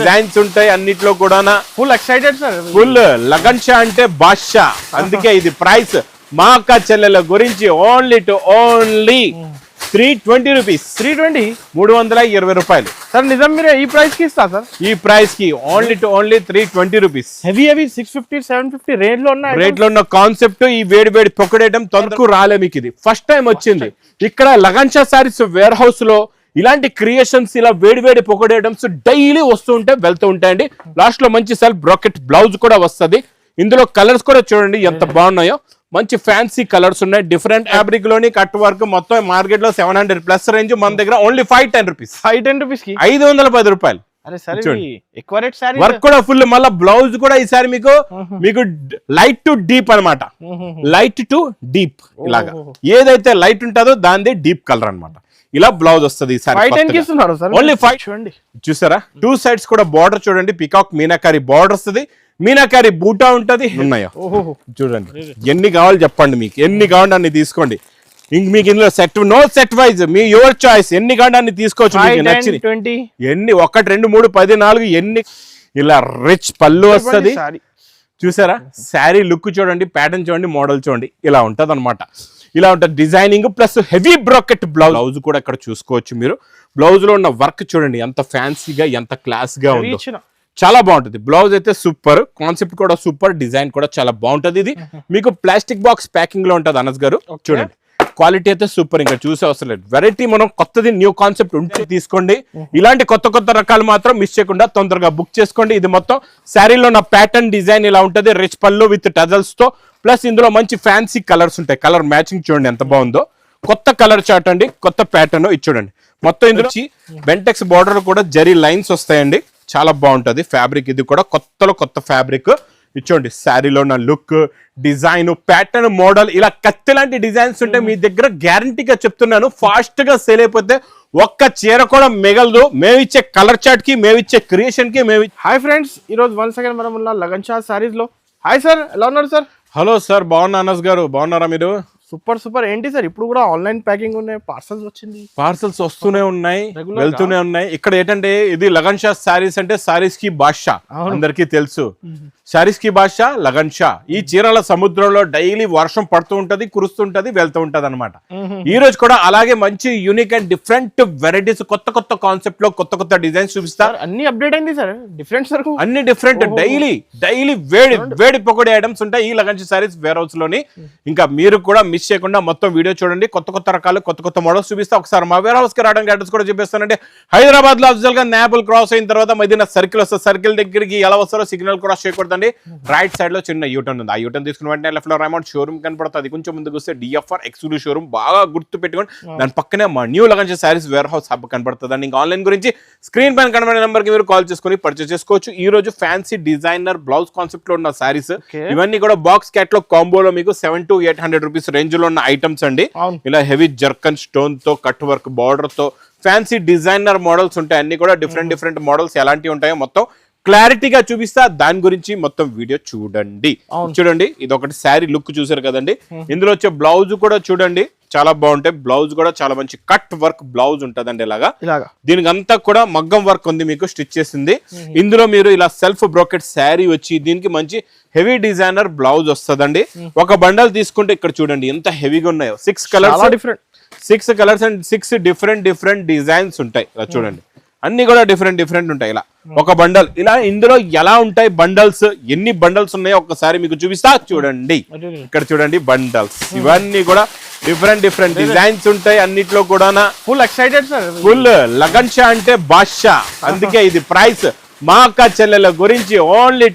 Designs ఉంటాయి అన్నిట్లో కూడా. Full excited sir, full lagan Shah అంటే బాద్షా. అందుకే ఇది ప్రైస్ మా అక్క చెల్లెల గురించి ఓన్లీ 320 రూపీస్. 320, 320 రూపాయలు సార్. నిజం మీరు ఈ ప్రైస్ కి ఇస్తా సార్? ఈ ప్రైస్ కి ఓన్లీ 320 రూపీస్. హెవీ 650, 750 రేట్ లో ఉన్న కాన్సెప్ట్. ఈ వేడి పొక్కడేయడం తొందరకు రాలే మీకు, ఇది ఫస్ట్ టైం వచ్చింది ఇక్కడ lagan Shah sarees wear house లో. ఇలాంటి క్రియేషన్స్ ఇలా వేడి పొక్కడేయడమ్స్ డైలీ వస్తూ ఉంటాయి, వెళ్తూ ఉంటాయండి. లాస్ట్ లో మంచి సెల్ఫ్ బ్రాకెట్ బ్లౌజ్ కూడా వస్తుంది. ఇందులో కలర్స్ కూడా చూడండి ఎంత బాగున్నాయో. మంచి ఫ్యాన్సీ కలర్స్ ఉన్నాయి. డిఫరెంట్ ఫ్యాబ్రిక్ లోని కట్ వర్క్. మొత్తం మార్కెట్ లో 700+ రేంజ్, మన దగ్గర ఓన్లీ 510 రూపీస్. 510 రూపీస్ కి 510 రూపాయలు. అరే సరే, ఎక్కువ రేట్ సారీ. వర్క్ కూడా ఫుల్. మళ్ళీ బ్లౌజ్ కూడా ఈసారి మీకు లైట్ టు డీప్ అన్నమాట. లైట్ టు డీప్ ఇలాగా ఏదైతే లైట్ ఉంటుందో దాని డీప్ కలర్ అన్నమాట. ఇలా బ్లౌజ్ వస్తుంది ఓన్లీ 5. చూడండి చూసారా, 2 సైడ్స్ కూడా బార్డర్ చూడండి. పికాక్ మీనాకారి బార్డర్ వస్తుంది. మీనాకారి బూటా ఉంటది. ఉన్నాయా చూడండి, ఎన్ని కావాలి చెప్పండి, మీకు ఎన్ని కావాలి అన్ని తీసుకోండి. మీకు ఇందులో నో సెట్ వైజ్, మీ యువర్ చాయిస్. ఎన్ని కావాలి అన్ని తీసుకోవచ్చు. ఎన్ని 1, 2, 3, 14 ఎన్ని. ఇలా రిచ్ పళ్ళు వస్తుంది. చూసారా, శారీ లుక్ చూడండి, ప్యాటర్న్ చూడండి, మోడల్ చూడండి. ఇలా ఉంటది అనమాట. ఇలా ఉంటుంది designing plus heavy bracket blouse కూడా ఇక్కడ చూసుకోవచ్చు మీరు. బ్లౌజ్ లో ఉన్న వర్క్ చూడండి ఎంత ఫ్యాన్సీగా, ఎంత క్లాస్ గా ఉందో. చాలా బాగుంటుంది. బ్లౌజ్ అయితే సూపర్, కాన్సెప్ట్ కూడా సూపర్, డిజైన్ కూడా చాలా బాగుంటది. ఇది మీకు ప్లాస్టిక్ బాక్స్ ప్యాకింగ్ లో ఉంటది అనస్ గారు. చూడండి క్వాలిటీ అయితే సూపర్, ఇంకా చూసే అవసరం లేదు. వెరైటీ మనం కొత్తది న్యూ కాన్సెప్ట్ ఉంటే తీసుకోండి. ఇలాంటి కొత్త రకాలు మాత్రం మిస్ చేయకుండా తొందరగా బుక్ చేసుకోండి. ఇది మొత్తం శారీలో ఉన్న ప్యాటర్న్ డిజైన్ ఇలా ఉంటది. రిచ్ పళ్ళు విత్ టజల్స్ తో, ప్లస్ ఇందులో మంచి ఫ్యాన్సీ కలర్స్ ఉంటాయి. కలర్ మ్యాచింగ్ చూడండి ఎంత బాగుందో. కొత్త కలర్ చార్ట్ అండి, కొత్త ప్యాటర్న్. ఇది చూడండి మొత్తం ఇందులో బెంటెక్స్ బార్డర్ కూడా జరీ లైన్స్ వస్తాయండి. చాలా బాగుంటది ఫ్యాబ్రిక్. ఇది కూడా కొత్త ఫ్యాబ్రిక్. ఇచ్చోండి శారీలో ఉన్న లుక్, డిజైన్, ప్యాటర్న్, మోడల్ ఇలా కత్తి లాంటి డిజైన్స్ ఉంటే మీ దగ్గర గ్యారంటీగా చెప్తున్నాను ఫాస్ట్ గా సేల్ అయిపోతే ఒక్క చీర కూడా మిగలదు. మేమిచ్చే కలర్ చార్ట్ కి, మేమిచ్చే క్రియేషన్ కి. హాయ్ ఫ్రెండ్స్, ఈ రోజు వన్స్ అగైన్ మనం ఉన్న లగన్ షా సారీస్ లో. హాయ్ సార్, ఎలా ఉన్నారు సార్? హలో సార్, బాగున్నా అనస్ గారు, బాగున్నారా మీరు? సూపర్. ఏంటి సార్ ఇప్పుడు కూడా ఆన్లైన్ ప్యాకింగ్ ఉన్నాయి, పార్సల్స్ వచ్చింది? పార్సల్స్ వస్తూనే ఉన్నాయి, వెళ్తూనే ఉన్నాయి. ఇక్కడ ఏంటంటే ఇది లగన్ షా సారీస్ అంటే సారీస్ కి బాద్షా, అందరికీ తెలుసు. సారీస్ కి బాద్షా లగన్ షా. ఈ చీరల సముద్రంలో డైలీ వర్షం పడుతూ ఉంటది, కురుస్తుంటది, వెళ్తూ ఉంటది అనమాట. ఈ రోజు కూడా అలాగే మంచి యూనిక్ అండ్ డిఫరెంట్ వెరైటీస్, కొత్త కాన్సెప్ట్ లో కొత్త డిజైన్స్ చూపిస్తారు. అన్ని అప్డేట్ అయింది సార్, డిఫరెంట్ సార్, అన్ని డిఫరెంట్. డైలీ వేడి పొగడి ఐటమ్స్ ఉంటాయి ఈ lagan Shah sarees wear house లోని. ఇంకా మీరు కూడా మిస్ చేయకుండా మొత్తం వీడియో చూడండి. కొత్త రకాలు, కొత్త మోడల్స్ చూపిస్తా. ఒకసారి మా వేర్ హౌస్ కి రావడానికి అడ్రస్ కూడా చూపిస్తానంటే హైదరాబాద్ లో అఫ్జల్ గా నాపుల్ క్రాస్ అయిన తర్వాత మదీనా సర్కిల్ వస్తుంది. సర్కిల్ దగ్గరికి ఎలా వస్తారో సిగ్నల్ క్రాస్ చేయకూడదండి. రైట్ సైడ్ లో చిన్న యూటర్న్ ఉంది. ఆ యూటర్న్ తీసుకున్న వెంటనే లెఫ్ట్ లో రైమౌంట్ షోరూమ్ కనపడుతుంది. కొంచెం ముందుకు వస్తే డిఎఫ్ఆర్ ఎక్స్క్లూజివ్ షోరూమ్ బాగా గుర్తు పెట్టుకోండి. దాని పక్కనే మా new Lagan Shah sarees warehouse hub కనపడుతుంది. ఇంకా ఆన్లైన్ గురించి స్క్రీన్ పైన కనబడే నెంబర్ కి మీరు కాల్ చేసుకుని పర్చేస్ చేసుకోవచ్చు. ఈ రోజు ఫ్యాన్సీ డిజైనర్ బ్లౌజ్ కాన్సెప్ట్ లో ఉన్న సారీస్ ఇవన్నీ కూడా బాక్స్ క్యాట్లాగ్ కాంబోలో మీకు 700 to 800 రూపీస్ రేంజ్ లో ఉన్న ఐటమ్స్ అండి. ఇలా హెవీ జర్కన్ స్టోన్ తో, కట్ వర్క్ బార్డర్ తో, ఫ్యాన్సీ డిజైనర్ మోడల్స్ ఉంటాయి. అన్ని కూడా డిఫరెంట్ మోడల్స్ ఎలాంటివి ఉంటాయో మొత్తం క్లారిటీగా చూపిస్తా. దాని గురించి మొత్తం వీడియో చూడండి. ఇది ఒకటి శారీ లుక్ చూసారు కదండి. ఇందులో వచ్చే బ్లౌజ్ కూడా చూడండి చాలా బాగుంటాయి. బ్లౌజ్ కూడా చాలా మంచి కట్ వర్క్ బ్లౌజ్ ఉంటదండి. ఇలాగా దీనికి అంతా కూడా మగ్గం వర్క్ ఉంది, మీకు స్టిచ్ చేసింది. ఇందులో మీరు ఇలా సెల్ఫ్ బ్రోకెట్ శారీ వచ్చి దీనికి మంచి హెవీ డిజైనర్ బ్లౌజ్ వస్తుందండి. ఒక బండల్ తీసుకుంటే ఇక్కడ చూడండి ఎంత హెవీగా ఉన్నాయో. 6 కలర్స్ అండ్ 6 డిఫరెంట్ డిజైన్స్ ఉంటాయి. ఇలా చూడండి అన్ని కూడా డిఫరెంట్ ఉంటాయి. ఇలా ఒక బండల్ ఇలా ఇందులో ఎలా ఉంటాయి బండల్స్, ఎన్ని బండల్స్ ఉన్నాయో ఒక్కసారి మీకు చూపిస్తా. చూడండి ఇక్కడ చూడండి బండల్స్. ఇవన్నీ కూడా డిఫరెంట్ డిజైన్స్ ఉంటాయి అన్నిట్లో కూడా. Full excited sir, full lagan Shah అంటే బాద్షా. అందుకే ఇది ప్రైస్ మా అక్క చెల్లెల గురించి ఓన్లీ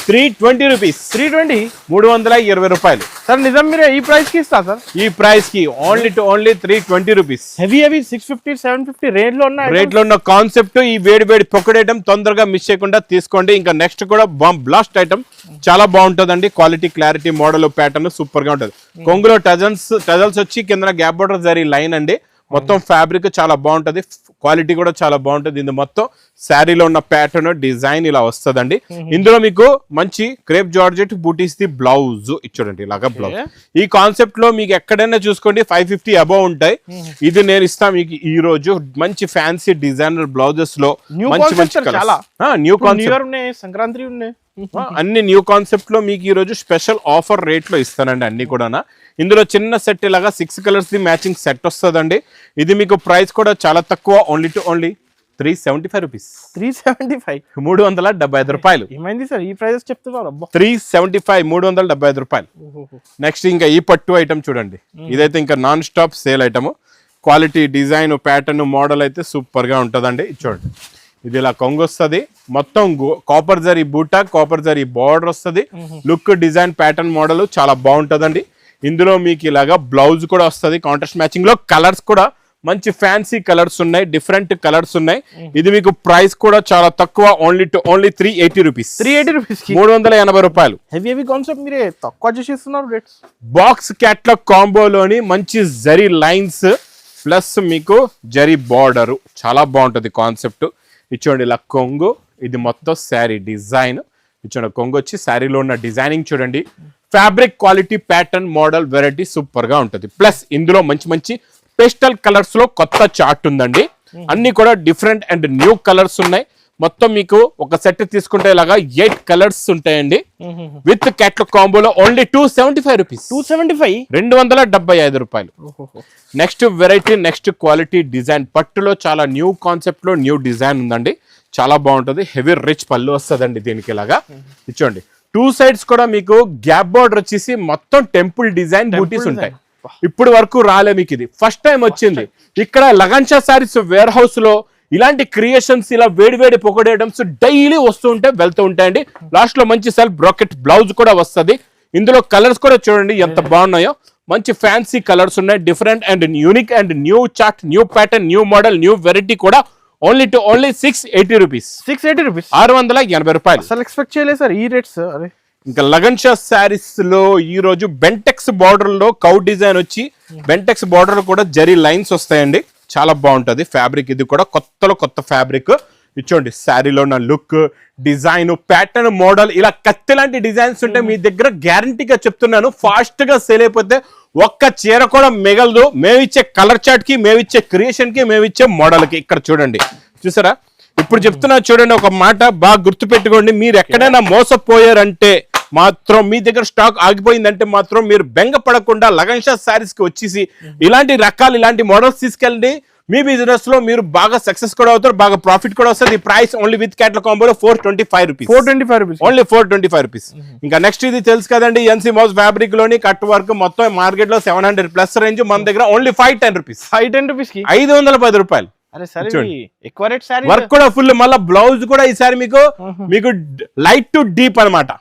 320 రూపీస్. 320 రూపాయలు సార్. నిజం మీరు ఈ ప్రైస్ కి ఇస్తా సార్? ఈ ప్రైస్ కి ఓన్లీ 320 రూపీస్. హెవీ 650, 750 రేట్ లో ఉన్న కాన్సెప్ట్. ఈ వేడి పొక్కడేయడం తొందరగా మిస్ చేయకుండా తీసుకోండి. ఇంకా నెక్స్ట్ కూడా బ్లాస్ట్ ఐటమ్ చాలా బాగుంటదండి. Quality, clarity, model, pattern super గా ఉంటది. కొంగులో టజల్స్ వచ్చి కింద గ్యాప్ బోర్డర్ జరీ లైన్ అండి. మొత్తం ఫ్యాబ్రిక్ చాలా బాగుంటది, క్వాలిటీ కూడా చాలా బాగుంటది. ఇది మొత్తం శారీలో ఉన్న ప్యాటర్న్ డిజైన్ ఇలా వస్తదండి. ఇందులో మీకు మంచి క్రేప్ జార్జెట్ బూటీస్ ది బ్లౌజ్ ఇచ్చాడండి, ఇలాగా బ్లౌజ్. ఈ కాన్సెప్ట్ లో మీకు ఎక్కడైనా చూసుకోండి 550 అబౌవ్ ఉంటాయి. ఇది నేను ఇస్తా మీకు ఈ రోజు మంచి ఫ్యాన్సీ డిజైనర్ బ్లౌజెస్ లో మంచి మంచి న్యూ కాన్సెప్ట్, సంక్రాంతి ఉన్నాయి, అన్ని న్యూ కాన్సెప్ట్ లో మీకు ఈ రోజు స్పెషల్ ఆఫర్ రేట్ లో ఇస్తానండి అన్ని కూడా. ఇందులో చిన్న సెట్ ఇలాగా 6 కలర్స్ ది మ్యాచింగ్ సెట్ వస్తుందండి. ఇది మీకు ప్రైస్ కూడా చాలా తక్కువ, ఓన్లీ 375 రూపీస్. 375, 375 రూపాయలు. ఏమైంది సార్ ఈ ప్రైస్ చెప్తున్నారు? 375, 375 రూపాయలు. నెక్స్ట్ ఇంకా ఈ పట్టు ఐటమ్ చూడండి, ఇదైతే ఇంకా non stop sale item. Quality, design, pattern, model అయితే సూపర్ గా ఉంటదండి. చూడండి, ఇది ఇలా కొంగు వస్తుంది, మొత్తం కాపర్ జరీ బూటా, కాపర్ జరీ బార్డర్ వస్తుంది. లుక్, డిజైన్, ప్యాటర్న్, మోడల్ చాలా బాగుంటదండి. ఇందులో మీకు ఇలాగా బ్లౌజ్ కూడా వస్తుంది కాంట్రాస్ట్ మ్యాచింగ్ లో. కలర్స్ కూడా మంచి ఫ్యాన్సీ కలర్స్ ఉన్నాయి, డిఫరెంట్ కలర్స్ ఉన్నాయి. ఇది మీకు ప్రైస్ కూడా చాలా తక్కువ, ఓన్లీ 380 రూపీస్. 380 రూపీస్, 380 రూపాయలు. హెవీ కాన్సెప్ట్ మీరే తక్కువ చేసేస్తున్నారు రేట్స్. బాక్స్ క్యాట్లాగ్ కాంబోలోని మంచి జరీ లైన్స్ ప్లస్ మీకు జరీ బార్డర్ చాలా బాగుంటది కాన్సెప్ట్. ఇచ్చోండి ఇలా కొంగు, ఇది మొత్తం శారీ డిజైన్. ఇచ్చోండి కొంగు వచ్చి శారీలో ఉన్న డిజైనింగ్ చూడండి. Fabric quality, pattern, model, variety super గా ఉంటది. ప్లస్ ఇందులో మంచి మంచి పేస్టల్ కలర్స్ లో కొత్త చార్ట్ ఉందండి. అన్ని కూడా డిఫరెంట్ అండ్ న్యూ కలర్స్ ఉన్నాయి. మొత్తం మీకు ఒక సెట్ తీసుకుంటే ఇలాగా 8 కలర్స్ ఉంటాయండి. విత్ క్యాట్లాగ్ కాంబోలో ఓన్లీ 275 రూపీస్. 275 రూపాయలు. Next variety, next quality design. పట్టులో చాలా న్యూ కాన్సెప్ట్ లో న్యూ డిజైన్ ఉందండి, చాలా బాగుంటది. హెవీ రిచ్ పళ్ళు వస్తుందండి దీనికి. ఇలాగా ఇచ్చోండి, 2 సైడ్స్ కూడా మీకు గ్యాప్ బార్డర్ వచ్చేసి మొత్తం టెంపుల్ డిజైన్ బూటీస్ ఉంటాయి. ఇప్పుడు వరకు రాలే మీకు, ఇది ఫస్ట్ టైం వచ్చింది. ఇక్కడ లగన్షా సారీస్ వేర్ హౌస్ లో ఇలాంటి క్రియేషన్స్, ఇలా వేడి వేడి పొగడి ఐటమ్స్ డైలీ వస్తూ ఉంటాయి, వెళ్తూ ఉంటాయండి. లాస్ట్ లో మంచి సెల్ఫ్ బ్రాకెట్ బ్లౌజ్ కూడా వస్తుంది. ఇందులో కలర్స్ కూడా చూడండి ఎంత బాగున్నాయో. మంచి ఫ్యాన్సీ కలర్స్ ఉన్నాయి, different and unique and new chart, new pattern, new model, new variety కూడా. Only 680 rupees. 680 రూపీస్, 680 రూపాయలు. అసలు ఎక్స్పెక్ట్ చేయలేదు సార్ ఈ రేట్స్. అరే ఇంకా లగన్షా శారీస్ లో ఈ రోజు బెంటెక్స్ బార్డర్ లో కౌ డిజైన్ వచ్చి, బెంటెక్స్ బార్డర్ కూడా జరీ లైన్స్ వస్తాయండి, చాలా బాగుంటది ఫ్యాబ్రిక్. ఇది కూడా కొత్తలో కొత్త ఫ్యాబ్రిక్. ఇచ్చోండి శారీలో ఉన్న లుక్, డిజైన్, ప్యాటర్న్, మోడల్ ఇలా కత్తి లాంటి డిజైన్స్ ఉంటే మీ దగ్గర గ్యారంటీగా చెప్తున్నాను ఫాస్ట్ గా సేల్ అయిపోతే ఒక్క చీర కూడా మిగలదు. మేమిచ్చే కలర్ చార్ట్ కి, మేమిచ్చే క్రియేషన్ కి, మేమిచ్చే మోడల్ కి. ఇక్కడ చూడండి, చూసారా? ఇప్పుడు చెప్తున్నా చూడండి, ఒక మాట బాగా గుర్తు పెట్టుకోండి. మీరు ఎక్కడైనా మోసపోయారంటే మాత్రం, మీ దగ్గర స్టాక్ ఆగిపోయిందంటే మాత్రం మీరు బెంగ పడకుండా లగన్షా శారీస్ కి వచ్చేసి ఇలాంటి రకాలు, ఇలాంటి మోడల్స్ తీసుకెళ్ళండి. మీ బిజినెస్ లో మీరు బాగా సక్సెస్ కూడా అవుతారు, బాగా ప్రాఫిట్ కూడా వస్తుంది. ప్రైస్ ఓన్లీ విత్ క్యాట్లాగ్ కాంబోలో 425 రూపీస్. 425 rupees, only 425 rupees. ఇంకా నెక్స్ట్ ఇది తెలుసు కదండి, ఎన్సీ మౌస్ ఫ్యాబ్రిక్ లోని కట్ వర్క్ మొత్తం మార్కెట్ లో 700 ప్లస్ రేంజ్. మన దగ్గర ఓన్లీ 510 రూపీస్. 510 రూపీస్ కి 510 రూపాయలు. అరే సరే, ఎక్కువ రేట్ సారీ. వర్క్ కూడా ఫుల్, మళ్ళీ బ్లౌజ్ కూడా ఈసారి మీకు లైట్ టు డీప్ అన్నమాట.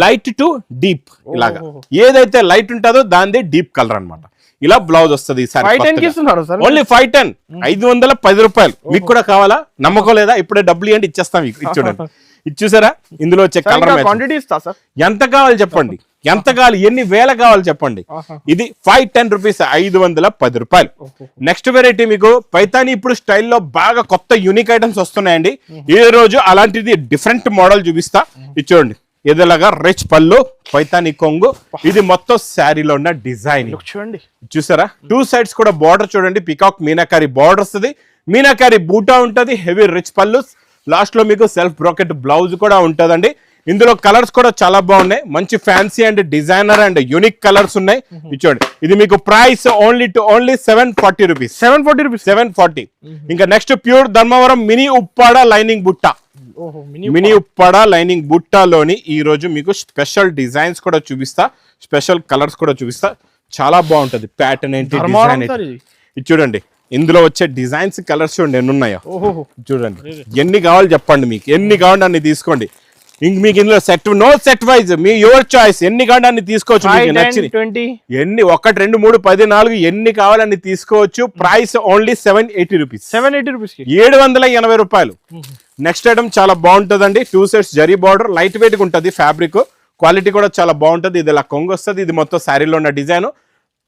లైట్ టు డీప్, ఇలాగా ఏదైతే లైట్ ఉంటుందో దాని డీప్ కలర్ అన్నమాట. ఇలా బ్లౌజ్ వస్తుంది ఈసారి. ఓన్లీ 510, 510 రూపాయలు. మీకు కూడా కావాలా? నమ్మకం లేదా? ఇప్పుడే డబ్బులు ఇవ్వండి, ఇచ్చేస్తాం మీకు. చూడండి, ఇది చూసారా? ఇందులో వచ్చే కలర్ ఎంత కావాలి చెప్పండి, ఎంత కావాలి, ఎన్ని వేల కావాలి చెప్పండి. ఇది 510 రూపీస్, 510 రూపాయలు. నెక్స్ట్ వెరైటీ మీకు పైతాని ఇప్పుడు స్టైల్లో బాగా కొత్త యూనిక్ ఐటమ్స్ వస్తున్నాయండి. ఈ రోజు అలాంటిది డిఫరెంట్ మోడల్ చూపిస్తా. ఇది చూడండి, ఇదిలాగా రిచ్ పళ్ళు, పైతాని కొంగు. ఇది మొత్తం శారీలో ఉన్న డిజైన్ చూడండి, చూసారా? 2 సైడ్స్ కూడా బార్డర్ చూడండి, పికాక్ మీనాకారి బార్డర్ వస్తుంది, మీనాకారి బూటా ఉంటది, హెవీ రిచ్ పళ్ళు. లాస్ట్ లో మీకు సెల్ఫ్ బ్రాకెట్ బ్లౌజ్ కూడా ఉంటదండి. ఇందులో కలర్స్ కూడా చాలా బాగున్నాయి, మంచి fancy and designer and unique colours ఉన్నాయి. చూడండి, ఇది మీకు ప్రైస్ ఓన్లీ 740 రూపీస్. 740. ఇంకా next pure Dharmavaram mini Uppada lining బుట్ట. మినీ ఉప్పాడ లైనింగ్ బుట్టాలోని ఈ రోజు మీకు స్పెషల్ డిజైన్స్ కూడా చూపిస్తా, స్పెషల్ కలర్స్ కూడా చూపిస్తా. చాలా బాగుంటది ప్యాటర్న్ ఏంటి, డిజైన్ ఏంటి. ఇది చూడండి, ఇందులో వచ్చే డిజైన్స్ కలర్స్ చూడండి ఎన్ని ఉన్నాయో. చూడండి, ఎన్ని కావాలి చెప్పండి, మీకు ఎన్ని కావాలి అన్ని తీసుకోండి. ఇంక మీకు ఇందులో సెట్, నో సెట్ వైజ్, మీ యువర్ చాయిస్. ఎన్ని కావాలి అన్ని తీసుకోవచ్చు, మీకు నచ్చింది. ఎన్ని 1, 2, 3, 10, 4 ఎన్ని కావాలని తీసుకోవచ్చు. Price only 780 rupees. 780 రూపాయలు. నెక్స్ట్ ఐటమ్ చాలా బాగుంటుందండి, 2 sets zari border, light weight గా ఉంటుంది ఫ్యాబ్రిక్, క్వాలిటీ కూడా చాలా బాగుంటుంది. ఇది ఇలా కొంగు వస్తుంది. ఇది మొత్తం శారీలో ఉన్న డిజైన్,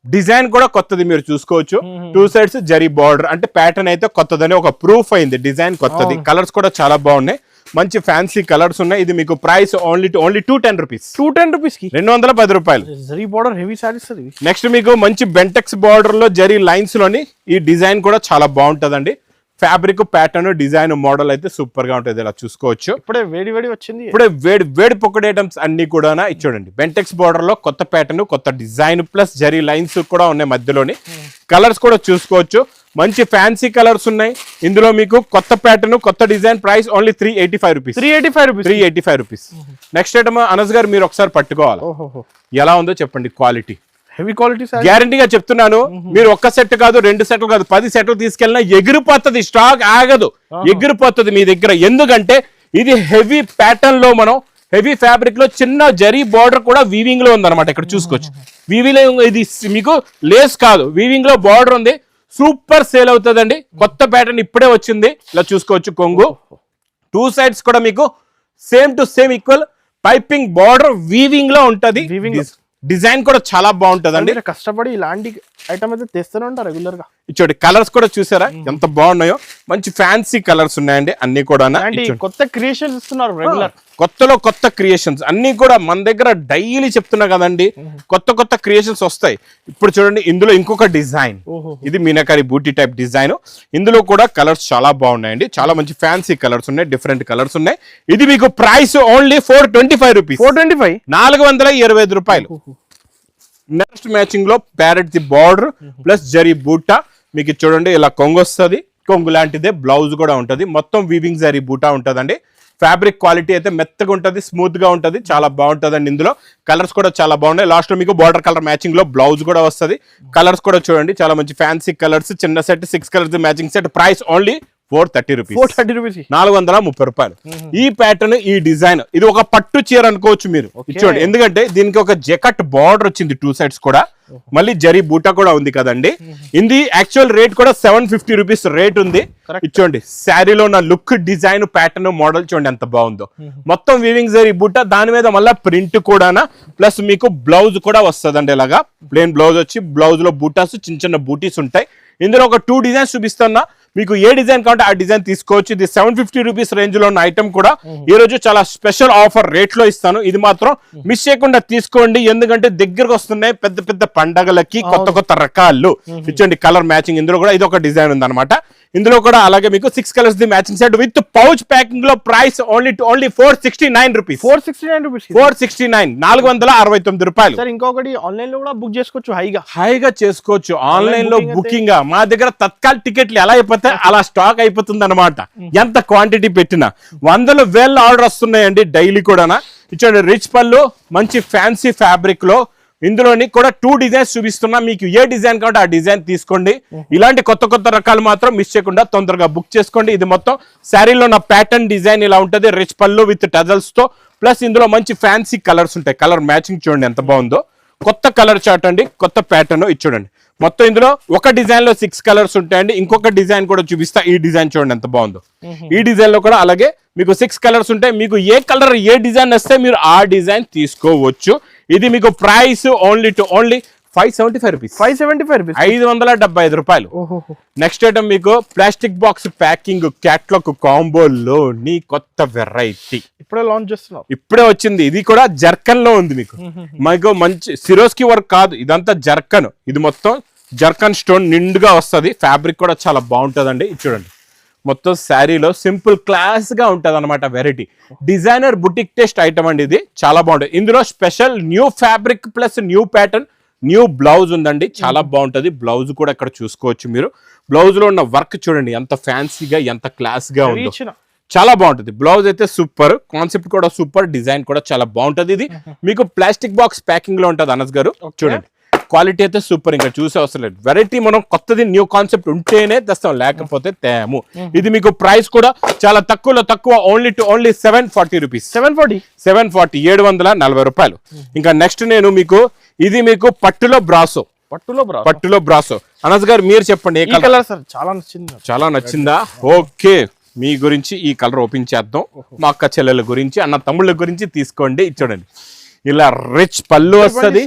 డిజైన్ కూడా కొత్తది మీరు చూసుకోవచ్చు. 2 సైడ్స్ జరీ బార్డర్ అంటే ప్యాటర్న్ అయితే కొత్తదని ఒక ప్రూఫ్ అయింది. డిజైన్ కొత్తది, కలర్స్ కూడా చాలా బాగున్నాయి, మంచి ఫ్యాన్సీ కలర్స్ ఉన్నాయి. ఇది మీకు ప్రైస్ ఓన్లీ 210 రూపీస్. 210 రూపీస్ కి 210 రూపాయలు. Zari border heavy saris. Next మీకు మంచి బెంటెక్స్ బార్డర్ లో జరీ లైన్స్ లోని ఈ డిజైన్ కూడా చాలా బాగుంటదండి. ఫ్యాబ్రిక్ ప్యాటర్న్ డిజైన్ మోడల్ అయితే సూపర్ గా ఉంటుంది. ఇలా చూసుకోవచ్చు. ఇప్పుడే వేడి వేడి వచ్చింది. ఇప్పుడే వేడి పొక్కడి ఐటమ్స్ అన్ని కూడా చూడండి. బెంటెక్స్ బార్డర్ లో కొత్త ప్యాటర్న్, కొత్త డిజైన్ ప్లస్ జరీ లైన్స్ కూడా ఉన్నాయి మధ్యలోని. కలర్స్ కూడా చూసుకోవచ్చు, మంచి ఫ్యాన్సీ కలర్స్ ఉన్నాయి. ఇందులో మీకు కొత్త ప్యాటర్న్, కొత్త design. Price only 385 rupees. 385 rupees. Next item Anas గారు మీరు ఒకసారి పట్టుకోవాలి, ఎలా ఉందో చెప్పండి. క్వాలిటీ హెవీ క్వాలిటీ గ్యారంటీగా చెప్తున్నాను. మీరు ఒక్క సెట్ కాదు, 2 సెట్లు కాదు, 10 సెట్లు తీసుకెళ్ళినా ఎగిరిపోతుంది. స్టాక్ ఆగదు, ఎగిరిపోతుంది మీ దగ్గర. ఎందుకంటే ఇది హెవీ ప్యాటర్న్ లో, మనం హెవీ ఫ్యాబ్రిక్ లో చిన్న జరీ బార్డర్ కూడా వీవింగ్ లో ఉందన్నమాట. ఇక్కడ చూసుకోవచ్చు, వీవింగ్ లో ఇది మీకు లేస్ కాదు, వీవింగ్ లో బార్డర్ ఉంది. సూపర్ సేల్ అవుతుందండి. కొత్త ప్యాటర్న్ ఇప్పుడే వచ్చింది. ఇలా చూసుకోవచ్చు. కొంగు 2 సైడ్స్ కూడా మీకు same to same equal piping border weaving లో ఉంటది. డిజైన్ కూడా చాలా బాగుంటదండి. కష్టపడి ఇలాంటి ఐటమ్ అయితే తెస్తూనే ఉంటారు రెగ్యులర్ గా. ఇచ్చోడి కలర్స్ కూడా చూసారా ఎంత బాగున్నాయో. మంచి ఫ్యాన్సీ కలర్స్ ఉన్నాయండి అన్ని కూడా. కొత్త క్రియేషన్స్ ఇస్తున్నారు రెగ్యులర్. కొత్త క్రియేషన్స్ అన్ని కూడా మన దగ్గర డైలీ చెప్తున్నా కదండి. కొత్త క్రియేషన్స్ వస్తాయి. ఇప్పుడు చూడండి, ఇందులో ఇంకొక డిజైన్. ఇది మీనాకారి బూటీ టైప్ డిజైన్. ఇందులో కూడా కలర్స్ చాలా బాగున్నాయండి. చాలా మంచి ఫ్యాన్సీ కలర్స్ ఉన్నాయి, డిఫరెంట్ కలర్స్ ఉన్నాయి. ఇది మీకు ప్రైస్ ఓన్లీ 425 రూపీస్. 425 రూపాయలు. నెక్స్ట్ మ్యాచింగ్ లో parrot the border plus zari బూటా మీకు చూడండి. ఇలా కొంగు వస్తుంది, కొంగు లాంటిదే బ్లౌజ్ కూడా ఉంటది. మొత్తం వీవింగ్ జరీ బూటా ఉంటదండి. ఫ్యాబ్రిక్ క్వాలిటీ అయితే మెత్తగా ఉంటది, స్మూత్ గా ఉంటది, చాలా బాగుంటదండి. ఇందులో కలర్స్ కూడా చాలా బాగున్నాయి. లాస్ట్ లో మీకు బార్డర్ కలర్ మ్యాచింగ్ లో బ్లౌజ్ కూడా వస్తుంది. కలర్స్ కూడా చూడండి, చాలా మంచి ఫ్యాన్సీ కలర్స్. చిన్న set 6 colours matching set. Price only 430 rupees. 430 రూపాయలు. ఈ ప్యాటర్న్, ఈ డిజైన్, ఇది ఒక పట్టు చీర అనుకోవచ్చు మీరు. చూడండి, ఎందుకంటే దీనికి ఒక జకట్ బార్డర్ వచ్చింది 2 సైడ్స్ కూడా. మళ్ళీ జరీ బూటా కూడా ఉంది కదండి. ఇది యాక్చువల్ రేట్ కూడా 750 రూపీస్ రేట్ ఉంది. చూడండి, శారీలో ఉన్న లుక్, డిజైన్, ప్యాటర్న్, మోడల్ చూడండి ఎంత బాగుందో. మొత్తం వీవింగ్ జరీ బూటా, దాని మీద మళ్ళీ ప్రింట్ కూడా ప్లస్ మీకు బ్లౌజ్ కూడా వస్తుందండి. ఇలాగా ప్లేన్ బ్లౌజ్ వచ్చి బ్లౌజ్ లో బూటాస్, చిన్న బూటీస్ ఉంటాయి. ఇందులో ఒక 2 డిజైన్స్ చూపిస్తున్నా. మీకు ఏ డిజైన్ కావాలంటే ఆ డిజైన్ తీసుకోవచ్చు. ఇది 750 రూపీస్ రేంజ్ లో ఉన్న ఐటమ్ కూడా ఈ రోజు చాలా స్పెషల్ ఆఫర్ రేట్ లో ఇస్తాను. ఇది మాత్రం మిస్ చేయకుండా తీసుకోండి, ఎందుకంటే దగ్గరకు వస్తున్నాయి పెద్ద పండగలకి కొత్త రకాలు. ఇచ్చండి కలర్ మ్యాచింగ్. ఇందులో కూడా ఇది ఒక డిజైన్ ఉంది అనమాట. ఇందులో కూడా అలాగే మీకు 6 colours the matching set with pouch packing లో. Price only 469 rupees. 469 రూపాయలు. ఇంకొకటి ఆన్లైన్ లో కూడా బుక్ చేసుకోవచ్చు. హైగా చేసుకోవచ్చు ఆన్లైన్ లో బుకింగ్. మా దగ్గర తత్కాల్ టికెట్లు ఎలా అయిపోతే అలా స్టాక్ అయిపోతుంది అనమాట. ఎంత క్వాంటిటీ పెట్టినా 100,000 ఆర్డర్ వస్తున్నాయండి డైలీ కూడా. ఇచ్చండి రిచ్ పళ్ళు, మంచి ఫ్యాన్సీ ఫ్యాబ్రిక్ లో. ఇందులోని కూడా 2 డిజైన్స్ చూపిస్తున్నా. మీకు ఏ డిజైన్ కావాలంటే ఆ డిజైన్ తీసుకోండి. ఇలాంటి కొత్త రకాలు మాత్రం మిస్ చేయకుండా తొందరగా బుక్ చేసుకోండి. ఇది మొత్తం శారీలో ఉన్న ప్యాటర్న్ డిజైన్ ఇలా ఉంటది. రిచ్ పళ్ళు విత్ టజల్స్ తో, ప్లస్ ఇందులో మంచి ఫ్యాన్సీ కలర్స్ ఉంటాయి. కలర్ మ్యాచింగ్ చూడండి ఎంత బాగుందో. కొత్త కలర్ చార్ట్ అండి, కొత్త ప్యాటర్న్. ఇది చూడండి, మొత్తం ఇందులో ఒక డిజైన్ లో 6 కలర్స్ ఉంటాయండి. ఇంకొక డిజైన్ కూడా చూపిస్తా. ఈ డిజైన్ చూడండి ఎంత బాగుందో. ఈ డిజైన్ లో కూడా అలాగే మీకు 6 కలర్స్ ఉంటాయి. మీకు ఏ కలర్, ఏ డిజైన్ వస్తే మీరు ఆ డిజైన్ తీసుకోవచ్చు. ఇది మీకు ప్రైస్ ఓన్లీ 575 రూపీస్. 575 రూపాయలు. నెక్స్ట్ ఐటమ్ మీకు ప్లాస్టిక్ బాక్స్ ప్యాకింగ్ క్యాట్లాగ్ కాంబోలోని కొత్త వెరైటీ ఇప్పుడే లాంచ్ చేస్తున్నాం. ఇప్పుడే వచ్చింది. ఇది కూడా జర్కన్ లో ఉంది. మీకు మంచి సిరోస్కి వర్క్ కాదు, ఇదంతా జర్కన్. ఇది మొత్తం జర్కన్ స్టోన్ నిండుగా వస్తుంది. ఫ్యాబ్రిక్ కూడా చాలా బాగుంటదండి. ఇది చూడండి, మొత్తం శారీలో సింపుల్ క్లాస్ గా ఉంటది అనమాట. Variety designer boutique test item అండి. ఇది చాలా బాగుంటుంది. ఇందులో special new fabric plus new pattern, new blouse ఉందండి. చాలా బాగుంటది. బ్లౌజ్ కూడా ఇక్కడ చూసుకోవచ్చు మీరు. బ్లౌజ్ లో ఉన్న వర్క్ చూడండి ఎంత ఫ్యాన్సీగా, ఎంత క్లాస్ గా ఉందో. చాలా బాగుంటది. బ్లౌజ్ అయితే సూపర్, కాన్సెప్ట్ కూడా సూపర్, డిజైన్ కూడా చాలా బాగుంటది. ఇది మీకు ప్లాస్టిక్ బాక్స్ ప్యాకింగ్ లో ఉంటది అనస్ గారు. చూడండి క్వాలిటీ అయితే సూపర్, ఇంకా చూసే అవసరం లేదు. వెరైటీ మనం కొత్తది న్యూ కాన్సెప్ట్ ఉంటేనే తెస్తాం, లేకపోతే తేము. ఇది మీకు ప్రైస్ కూడా చాలా తక్కువ ఓన్లీ 740 రూపీస్. 740 రూపాయలు. ఇంకా నెక్స్ట్ నేను మీకు ఇది మీకు పట్టులో బ్రాసో. అనస్ గారు మీరు చెప్పండి ఏ కలర్ సార్? చాలా నచ్చిందా? ఓకే, మీ గురించి ఈ కలర్ ఓపెన్ చేద్దాం. మా అక్క చెల్లెల గురించి, అన్న తమ్ముళ్ళ గురించి తీసుకోండి. చూడండి, ఇలా రిచ్ పళ్ళు వస్తుంది,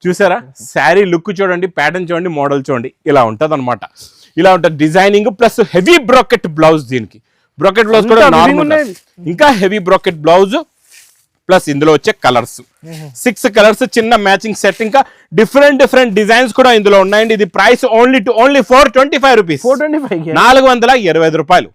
చూసారా శారీ లుక్ చూడండి, ప్యాటర్న్ చూడండి, మోడల్ చూడండి, ఇలా ఉంటది అనమాట. ఇలా ఉంటుంది designing plus heavy bracket blouse. దీనికి బ్రాకెట్ బ్లౌజ్ కూడా నార్మల్, ఇంకా హెవీ బ్రాకెట్ బ్లౌజ్ ప్లస్ ఇందులో వచ్చే కలర్స్ 6 కలర్స్, చిన్న మ్యాచింగ్ సెట్, ఇంకా డిఫరెంట్ డిజైన్స్ కూడా ఇందులో ఉన్నాయండి. ఇది ప్రైస్ ఓన్లీ 425 రూపీస్, 425 రూపాయలు.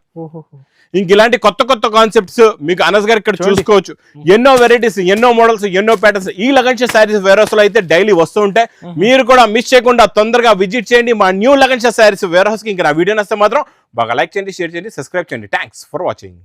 ఇంక ఇలాంటి కొత్త కాన్సెప్ట్స్ మీకు అనస్ గారు ఇక్కడ చూసుకోవచ్చు. ఎన్నో వెరైటీస్, ఎన్నో మోడల్స్, ఎన్నో ప్యాటర్న్స్ ఈ లగన్షా శారీస్ వేర్ హౌస్ లో అయితే డైలీ వస్తూ ఉంటాయి. మీరు కూడా మిస్ చేయకుండా తొందరగా విజిట్ చేయండి మా new Laganshah sarees warehouse కి. ఇంకా నా వీడియో నచ్చితే మాత్రం బాగా లైక్ చేయండి, షేర్ చేయండి, సబ్స్క్రైబ్ చేయండి. Thanks for watching.